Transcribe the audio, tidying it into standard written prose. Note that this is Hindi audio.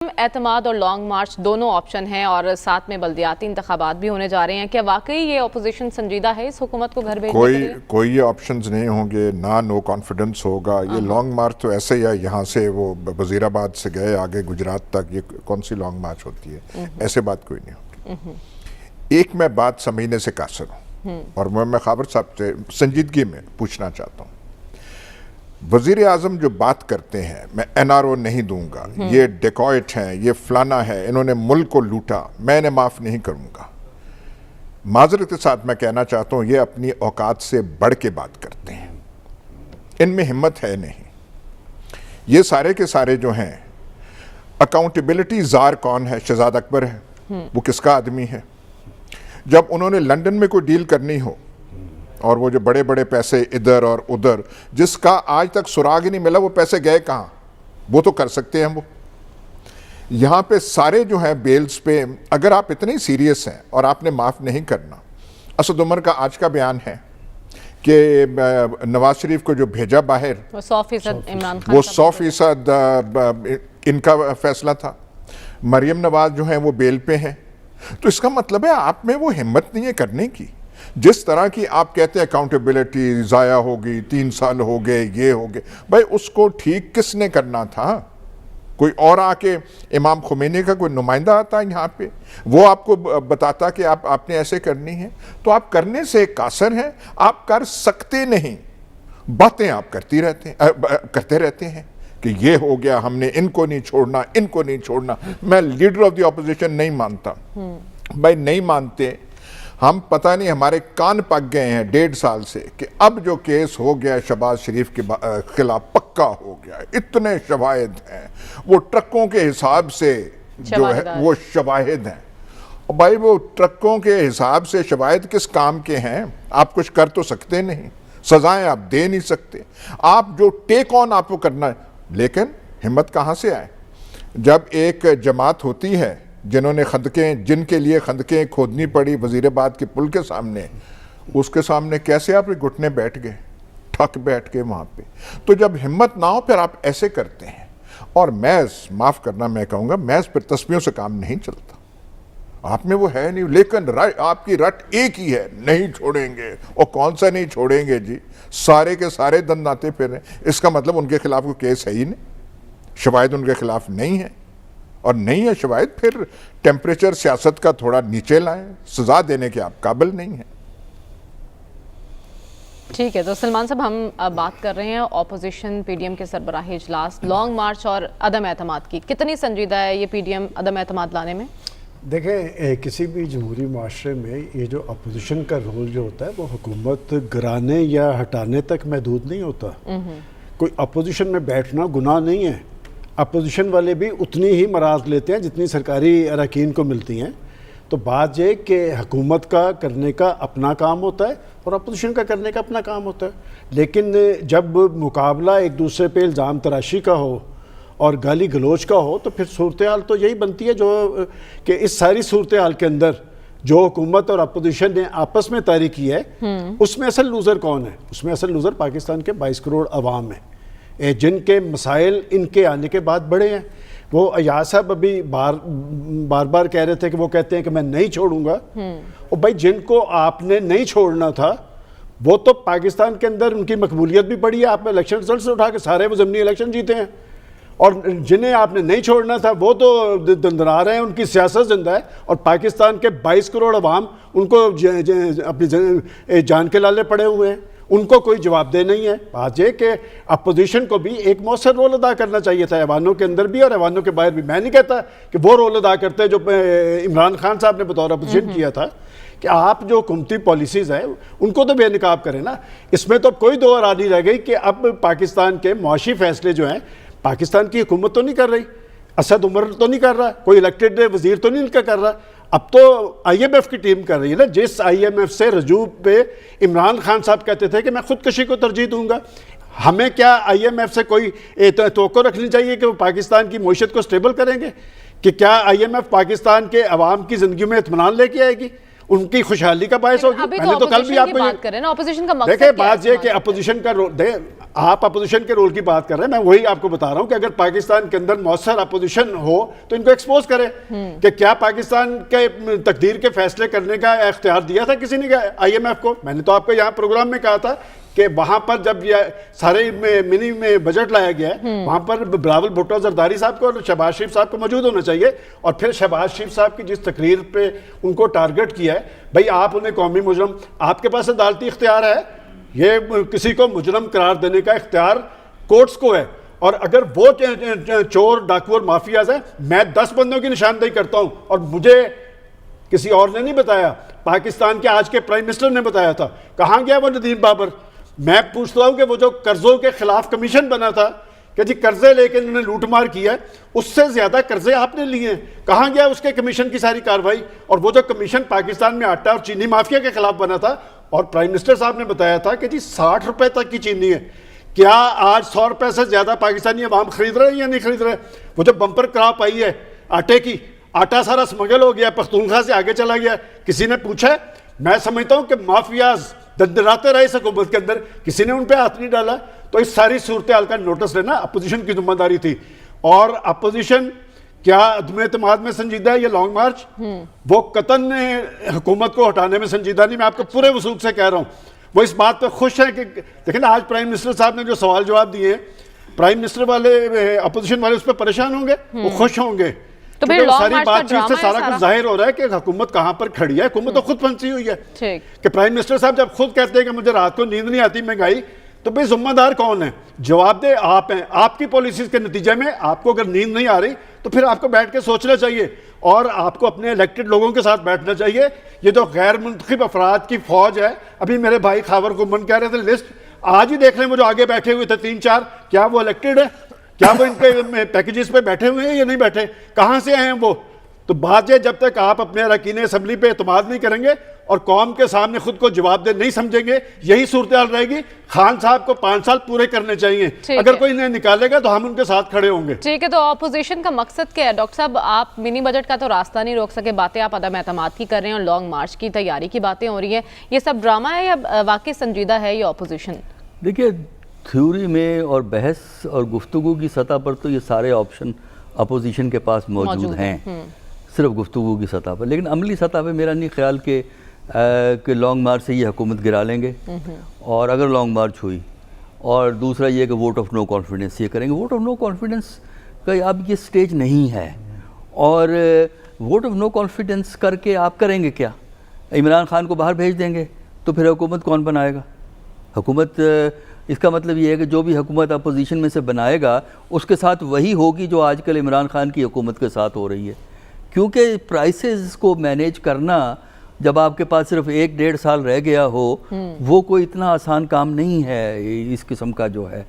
एतमाद और लॉन्ग मार्च दोनों ऑप्शन हैं और साथ में बल्दियाती इंतखाबात भी होने जा रहे हैं। क्या वाकई ये अपोजिशन संजीदा है इस हुकूमत को घर भेजने के लिए? कोई ये ऑप्शंस नहीं होंगे ना, नो कॉन्फिडेंस होगा। ये लॉन्ग मार्च तो ऐसे ही है, यहाँ से वो वजीराबाद से गए आगे गुजरात तक, ये कौन सी लॉन्ग मार्च होती है? ऐसे बात कोई नहीं होगी। एक मैं बात समझने से कासर हूँ और मैं खबर साहब से संजीदगी में पूछना चाहता हूँ। वजीर आजम जो बात करते हैं मैं NRO नहीं दूंगा, ये डेकॉइट हैं, ये फलाना है, इन्होंने मुल्क को लूटा, मैं इन्हें माफ़ नहीं करूंगा। माजरत के साथ मैं कहना चाहता हूँ ये अपनी औकात से बढ़ के बात करते हैं, इनमें हिम्मत है नहीं। ये सारे के सारे जो हैं, अकाउंटेबिलिटी जार कौन है? शहजाद अकबर है, वो किसका आदमी है? जब उन्होंने लंदन में कोई डील करनी हो और वो जो बड़े बड़े पैसे इधर और उधर, जिसका आज तक सुराग ही नहीं मिला वो पैसे गए कहाँ, वो तो कर सकते हैं। वो यहाँ पे सारे जो हैं बेल्स पे, अगर आप इतने सीरियस हैं और आपने माफ़ नहीं करना। असद उमर का आज का बयान है कि नवाज शरीफ को जो भेजा बाहर, वो 100% इमरान खान, वो 100% इनका फैसला था। मरियम नवाज जो है वो बेल पे हैं। तो इसका मतलब है आप में वो हिम्मत नहीं है करने की। जिस तरह की आप कहते हैं अकाउंटेबिलिटी ज़ाया होगी, 3 साल हो गए, ये हो गए, भाई उसको ठीक किसने करना था? कोई और आके, इमाम खुमैनी का कोई नुमाइंदा आता यहाँ पे, वो आपको बताता कि आपने ऐसे करनी है? तो आप करने से कासर हैं, आप कर सकते नहीं, बातें आप करते रहते हैं कि ये हो गया, हमने इनको नहीं छोड़ना, इनको नहीं छोड़ना। मैं लीडर ऑफ द ऑपोजिशन नहीं मानता भाई, नहीं मानते हम। पता नहीं हमारे कान पक गए हैं 1.5 साल से कि अब जो केस हो गया शहबाज शरीफ के खिलाफ पक्का हो गया। इतने शवाहिद हैं, वो ट्रकों के हिसाब से जो है वो शवाहिद हैं। और भाई वो ट्रकों के हिसाब से शवाहिद किस काम के हैं? आप कुछ कर तो सकते नहीं, सजाएं आप दे नहीं सकते, आप जो टेक ऑन आपको करना है। लेकिन हिम्मत कहाँ से आए? जब एक जमात होती है जिन्होंने खंदकें, जिनके लिए खंदकें खोदनी पड़ी वजीराबाद के पुल के सामने, उसके सामने कैसे आप घुटने बैठ गए, ठक बैठ के वहाँ पे? तो जब हिम्मत ना हो फिर आप ऐसे करते हैं। और महज माफ़ करना, मैं कहूँगा महज फिर तस्वीरों से काम नहीं चलता। आप में वो है नहीं, लेकिन आपकी रट एक ही है, नहीं छोड़ेंगे। और कौन सा नहीं छोड़ेंगे जी? सारे के सारे दंदाते फिर रहे। इसका मतलब उनके खिलाफ कोई केस है ही नहीं, शवाहिद उनके खिलाफ नहीं है। और नहीं है शवाहिद, फिर टेम्परेचर सियासत का थोड़ा नीचे लाएं, सजा देने के आप काबिल नहीं हैं। ठीक है, तो सलमान साहब हम अब बात कर रहे हैं ऑपोजिशन PDM के सरबराही इजलास, लॉन्ग मार्च और अदम एतमाद की। कितनी संजीदा है ये PDM अदम एतमाद लाने में? देखें, किसी भी जमहूरी माशरे में ये जो अपोजिशन का रोल जो होता है वो हुकूमत गिराने या हटाने तक महदूद नहीं होता। कोई अपोजिशन में बैठना गुनाह नहीं है। अपोजिशन वाले भी उतनी ही मराज लेते हैं जितनी सरकारी अरकान को मिलती हैं। तो बात ये कि हुकूमत का करने का अपना काम होता है और अपोजिशन का करने का अपना काम होता है। लेकिन जब मुकाबला एक दूसरे पे इल्ज़ाम तराशी का हो और गाली गलोच का हो, तो फिर सूरत हाल तो यही बनती है जो कि इस सारी सूरत हाल के अंदर जो हुकूमत और अपोजिशन ने आपस में तैयारी की है, उसमें असल लूज़र कौन है? उसमें असल लूज़र पाकिस्तान के 22 करोड़ अवाम है, जिनके मसाइल इनके आने के बाद बड़े हैं। वो अयाज साहब अभी बार बार कह रहे थे कि वो कहते हैं कि मैं नहीं छोड़ूंगा। और भाई जिनको आपने नहीं छोड़ना था वो तो पाकिस्तान के अंदर उनकी मकबूलियत भी बढ़ी है। आप इलेक्शन रिजल्ट से उठा के सारे वो ज़मीनी इलेक्शन जीते हैं। और जिन्हें आपने नहीं छोड़ना था वो तो दंदरा रहे हैं, उनकी सियासत जिंदा है। और पाकिस्तान के 22 करोड़ अवाम उनको अपनी जान के लाले पड़े हुए हैं, उनको कोई जवाबदेह नहीं है। बात यह कि अपोजिशन को भी एक मौसर रोल अदा करना चाहिए था, ऐवानों के अंदर भी और ऐवानों के बाहर भी। मैं नहीं कहता कि वो रोल अदा करते जो इमरान खान साहब ने बतौर अपोजिशन किया था, कि आप जो हुकूमती पॉलिसीज़ हैं उनको तो बेनकाब करें ना। इसमें तो कोई दो राय नहीं रह गई कि अब पाकिस्तान के मुआशी फैसले जो हैं पाकिस्तान की हुकूमत तो नहीं कर रही, असद उमर तो नहीं कर रहा, कोई इलेक्टेड वजीर तो नहीं इनका कर रहा, अब तो IMF की टीम कर रही है ना। जिस IMF से रजू पे इमरान खान साहब कहते थे कि मैं खुदकशी को तरजीह दूंगा, हमें क्या IMF से कोई तवक्को रखनी चाहिए कि वो पाकिस्तान की मईशत को स्टेबल करेंगे? कि क्या IMF पाकिस्तान के अवाम की जिंदगी में इत्मीनान लेके आएगी, उनकी खुशहाली का बायस होगी? मैंने तो कल भी आपको बात करें ना, ऑपोजिशन का मकसद देखिए, बात यह कि अपोजिशन का रोल, आप अपोजिशन के रोल की बात कर रहे हैं, मैं वही आपको बता रहा हूं कि अगर पाकिस्तान के अंदर मौसर अपोजिशन हो तो इनको एक्सपोज करें कि क्या पाकिस्तान के तकदीर के फैसले करने का इख्तियार दिया था किसी ने IMF को। मैंने तो आपको यहाँ प्रोग्राम में कहा था कि वहां पर जब ये सारे मिनी में बजट लाया गया है वहां पर बिलावल भुट्टो जरदारी साहब को और शहबाज शरीफ साहब को मौजूद होना चाहिए। और फिर शहबाज शरीफ साहब की जिस तकरीर पे उनको टारगेट किया है, भाई आप उन्हें कौमी मुजरम, आपके पास अदालती इख्तियार है, ये किसी को मुजरम करार देने का इख्तियार कोर्ट्स को है। और अगर वो चोर डाकू और माफियाज है, मैं 10 बंदों की निशानदेही करता हूं और मुझे किसी और ने नहीं बताया, पाकिस्तान के आज के प्राइम मिनिस्टर ने बताया था। कहां गया वो नदीम बाबर? मैं पूछता हूं कि वो जो कर्जों के खिलाफ कमीशन बना था कि जी कर्जे लेके इन्होंने लूटमार किया है, उससे ज्यादा कर्जे आपने लिए हैं, कहां गया उसके कमीशन की सारी कार्रवाई? और वो जो कमीशन पाकिस्तान में आटा और चीनी माफिया के खिलाफ बना था, और प्राइम मिनिस्टर साहब ने बताया था कि जी 60 रुपए तक की चीनी है, क्या आज 100 रुपए से ज्यादा पाकिस्तानी अवाम खरीद रहे हैं या नहीं खरीद रहे? वो जो बम्पर क्रॉप आई है आटे की, आटा सारा स्मगल हो गया, पख्तूनख्वा से आगे चला गया, किसी ने पूछा? मैं समझता हूं कि माफियाज दंदराते रहे इस हुकूमत के अंदर, किसी ने उन पर हाथ नहीं डाला। तो इस सारी सूरत हाल का नोटिस लेना अपोजिशन की जिम्मेदारी थी। और अपोजिशन क्या अदम एतमाद में संजीदा है? ये लॉन्ग मार्च वो कतन हुकूमत को हटाने में संजीदा नहीं। मैं आपको पूरे वसूल से कह रहा हूं, वो इस बात पे खुश है कि देखिए ना, आज प्राइम मिनिस्टर साहब ने जो सवाल जवाब दिए हैं, प्राइम मिनिस्टर वाले अपोजिशन वाले उस पर परेशान होंगे, वो खुश होंगे। तो फिर लॉन्ग सारी मार्च का बातचीत से ड्रामा सारा कुछ जाहिर हो रहा है कि हुकूमत कहां पर खड़ी है। हुकूमत तो खुद फंसी हुई है कि प्राइम मिनिस्टर साहब जब खुद कहते हैं कि मुझे रात को नींद नहीं आती महंगाई, तो भाई जिम्मेदार कौन है? जवाबदेह आप हैं। आपकी पॉलिसीज के नतीजे में आपको अगर नींद नहीं आ रही तो फिर आपको बैठ के सोचना चाहिए और आपको अपने इलेक्टेड लोगों के साथ बैठना चाहिए। ये जो गैर मुंतखब अफराद की फौज है, अभी मेरे भाई खावर गुमन कह रहे थे लिस्ट आज ही देख लें, वो जो आगे बैठे हुए थे 3-4, क्या वो इलेक्टेड है? क्या वो इनके पैकेजेस पे बैठे हुए हैं या नहीं बैठे? कहां से आए हैं वो? तो बात है, जब तक आप अपने अरकान असम्बली पे एतमाद नहीं करेंगे और कौम के सामने खुद को जवाबदेह नहीं समझेंगे, यही सूरत हाल रहेगी। खान साहब को 5 साल पूरे करने चाहिए। अगर कोई इन्हें निकालेगा तो हम उनके साथ खड़े होंगे। ठीक है, तो ऑपोजिशन का मकसद क्या है? डॉक्टर साहब, आप मिनी बजट का तो रास्ता नहीं रोक सके, बातें आप अदम एतमाद की कर रहे हैं और लॉन्ग मार्च की तैयारी की बातें हो रही है, ये सब ड्रामा है या वाकई संजीदा है ये ऑपोजिशन? देखिए, थ्योरी में और बहस और गुफ्तगू की सतह पर तो ये सारे ऑप्शन अपोजिशन के पास मौजूद हैं, सिर्फ गुफ्तगू की सतह पर। लेकिन अमली सतह पर मेरा नहीं ख्याल कि लॉन्ग मार्च से ये हुकूमत गिरा लेंगे। और अगर लॉन्ग मार्च हुई, और दूसरा ये कि वोट ऑफ नो कॉन्फिडेंस ये करेंगे। वोट ऑफ नो कॉन्फिडेंस का अब ये स्टेज नहीं है। और वोट ऑफ नो कॉन्फिडेंस करके आप करेंगे क्या? इमरान खान को बाहर भेज देंगे तो फिर हुकूमत कौन बनाएगा? हुकूमत, इसका मतलब ये है कि जो भी हुकूमत अपोजिशन में से बनाएगा उसके साथ वही होगी जो आजकल इमरान खान की हुकूमत के साथ हो रही है। क्योंकि प्राइसेस को मैनेज करना जब आपके पास सिर्फ 1-1.5 साल रह गया हो, वो कोई इतना आसान काम नहीं है इस किस्म का जो है।